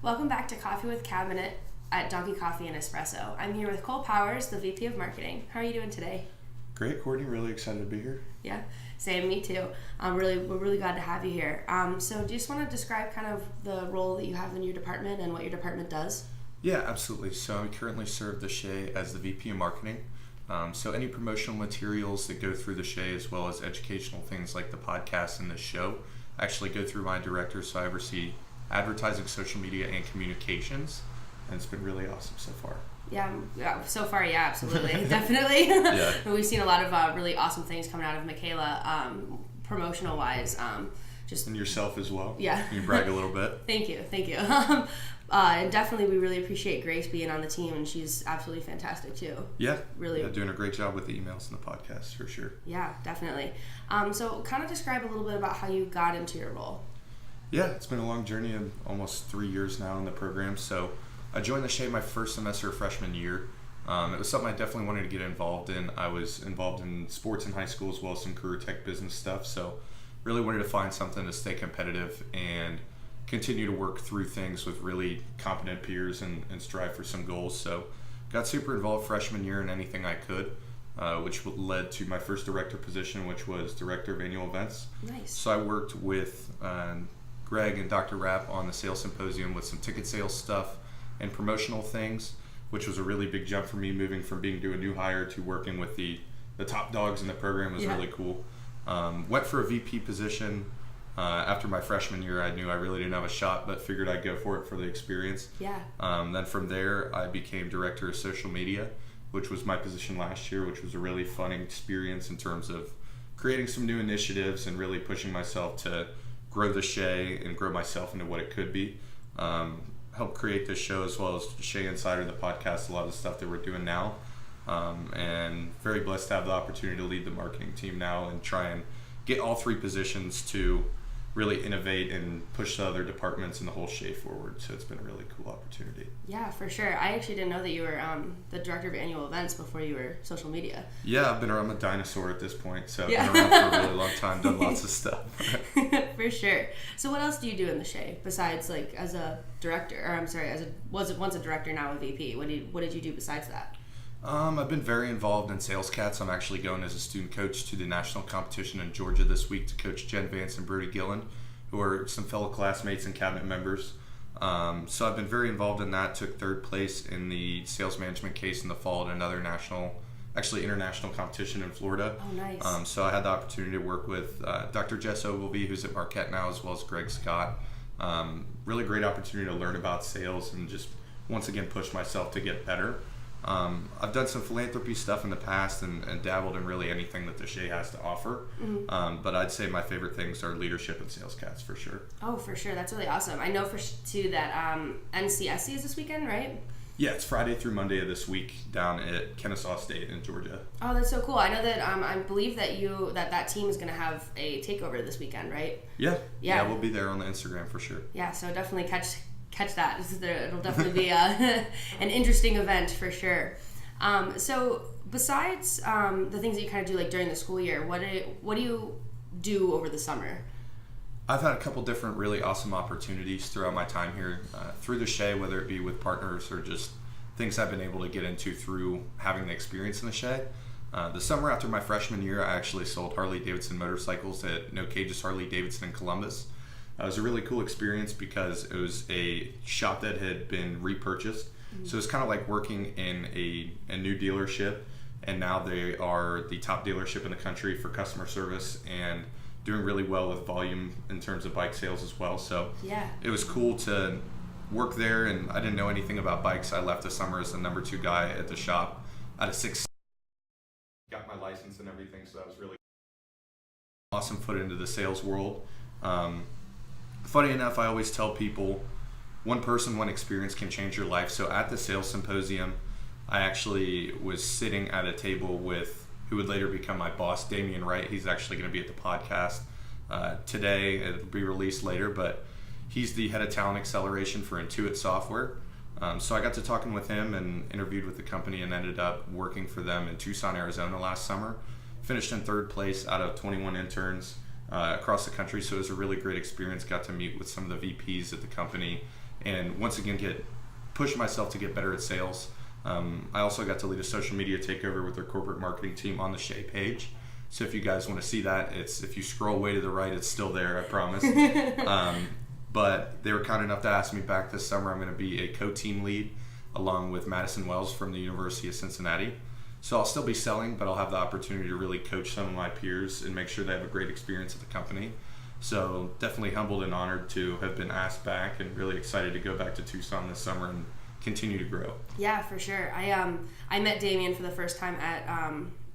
Welcome back to Coffee with Cabinet at Donkey Coffee and Espresso. I'm here with Cole Powers, the VP of Marketing. How are you doing today? Great, Courtney. Really excited to be here. Yeah, same. Me too. We're really glad to have you here. So do you just want to describe kind of the role that you have in your department and what your department does? Yeah, absolutely. So I currently serve the Schey as the VP of Marketing. So any promotional materials that go through the Schey, as well as educational things like the podcast and the show, actually go through my director. So I oversee advertising, social media, and communications, and it's been really awesome so far. Yeah, so far, yeah, absolutely. Definitely. Yeah. We've seen a lot of really awesome things coming out of Michaela, promotional wise. And yourself as well. Yeah. Can you brag a little bit? Thank you. And definitely, we really appreciate Grace being on the team, and she's absolutely fantastic too. Yeah. Really. Yeah, doing a great job with the emails and the podcast for sure. Yeah, definitely. So kind of describe a little bit about how you got into your role. Yeah, it's been a long journey of almost 3 years now in the program. So I joined the Schey my first semester of freshman year. It was something I definitely wanted to get involved in. I was involved in sports in high school as well as some career tech business stuff. So really wanted to find something to stay competitive and continue to work through things with really competent peers and strive for some goals. So got super involved freshman year in anything I could, which led to my first director position, which was director of annual events. Nice. So I worked with Greg and Dr. Rapp on the sales symposium with some ticket sales stuff and promotional things, which was a really big jump for me, moving from being a new hire to working with the top dogs in the program was really cool. Went for a VP position. After my freshman year, I knew I really didn't have a shot, but figured I'd go for it for the experience. Yeah. Then from there, I became director of social media, which was my position last year, which was a really fun experience in terms of creating some new initiatives and really pushing myself to grow the Schey and grow myself into what it could be. Help create this show as well as Schey Insider, the podcast, a lot of the stuff that we're doing now. And very blessed to have the opportunity to lead the marketing team now and try and get all three positions to really innovate and push the other departments and the whole Schey forward. So it's been a really cool opportunity. Yeah, for sure. I actually didn't know that you were the director of annual events before you were social media. Yeah, I've been around. I'm a dinosaur at this point, so I've been around for a really long time, done lots of stuff. For sure. So what else do you do in the Schey besides like as a director, or I'm sorry, was it once a director, now a VP? What did you do besides that? I've been very involved in Sales Cats. I'm actually going as a student coach to the national competition in Georgia this week to coach Jen Vance and Brody Gillen, who are some fellow classmates and cabinet members. So I've been very involved in that. Took third place in the sales management case in the fall at another international competition in Florida. Oh, nice. So I had the opportunity to work with Dr. Jess Ogilvy, who's at Marquette now, as well as Greg Scott. Really great opportunity to learn about sales and just once again push myself to get better. I've done some philanthropy stuff in the past and dabbled in really anything that the Schey has to offer. Mm-hmm. But I'd say my favorite things are leadership and Sales Cats for sure. Oh, for sure. That's really awesome. I know too that NCSC is this weekend, right? Yeah, it's Friday through Monday of this week down at Kennesaw State in Georgia. Oh, that's so cool. I know that I believe that that team is going to have a takeover this weekend, right? Yeah, we'll be there on the Instagram for sure. Yeah, so definitely catch that. It'll definitely be an interesting event for sure. So besides the things that you kind of do like during the school year, what do you do over the summer? I've had a couple different really awesome opportunities throughout my time here through the Schey, whether it be with partners or just things I've been able to get into through having the experience in the Schey. The summer after my freshman year, I actually sold Harley-Davidson motorcycles at No Cages Harley-Davidson in Columbus. It was a really cool experience because it was a shop that had been repurchased. Mm-hmm. So it's kind of like working in a new dealership, and now they are the top dealership in the country for customer service and doing really well with volume in terms of bike sales as well. So yeah, it was cool to work there, and I didn't know anything about bikes. I left the summer as the number 2 guy at the shop out of 6. Got my license and everything, so that was really awesome foot into the sales world. Funny enough, I always tell people one person, one experience can change your life. So at the sales symposium, I actually was sitting at a table with who would later become my boss, Damian Wright. He's actually going to be at the podcast today. It'll be released later, but he's the head of talent acceleration for Intuit Software. So I got to talking with him and interviewed with the company and ended up working for them in Tucson, Arizona last summer. Finished in third place out of 21 interns across the country. So it was a really great experience. Got to meet with some of the VPs at the company and once again push myself to get better at sales. I also got to lead a social media takeover with their corporate marketing team on the Schey page. So if you guys want to see that, if you scroll way to the right, it's still there, I promise. But they were kind enough to ask me back this summer. I'm going to be a co-team lead along with Madison Wells from the University of Cincinnati. So I'll still be selling, but I'll have the opportunity to really coach some of my peers and make sure they have a great experience at the company. So definitely humbled and honored to have been asked back, and really excited to go back to Tucson this summer and continue to grow. Yeah, for sure. I met Damien for the first time at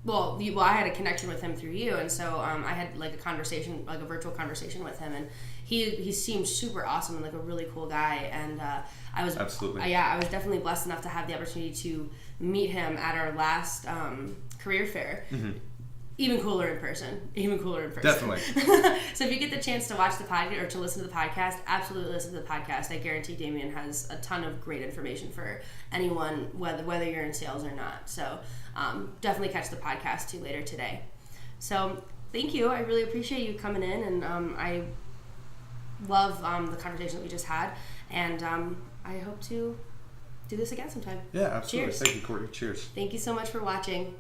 I had a connection with him through you, and so I had like a virtual conversation with him, and he seemed super awesome and like a really cool guy, and I was absolutely I was definitely blessed enough to have the opportunity to meet him at our last career fair. Mm-hmm. Even cooler in person. Definitely. So if you get the chance to watch the podcast or to listen to the podcast, absolutely listen to the podcast. I guarantee Damien has a ton of great information for anyone, whether you're in sales or not. So definitely catch the podcast too later today. So thank you. I really appreciate you coming in, and I love the conversation that we just had, and I hope to do this again sometime. Yeah, absolutely. Cheers. Thank you, Courtney. Cheers. Thank you so much for watching.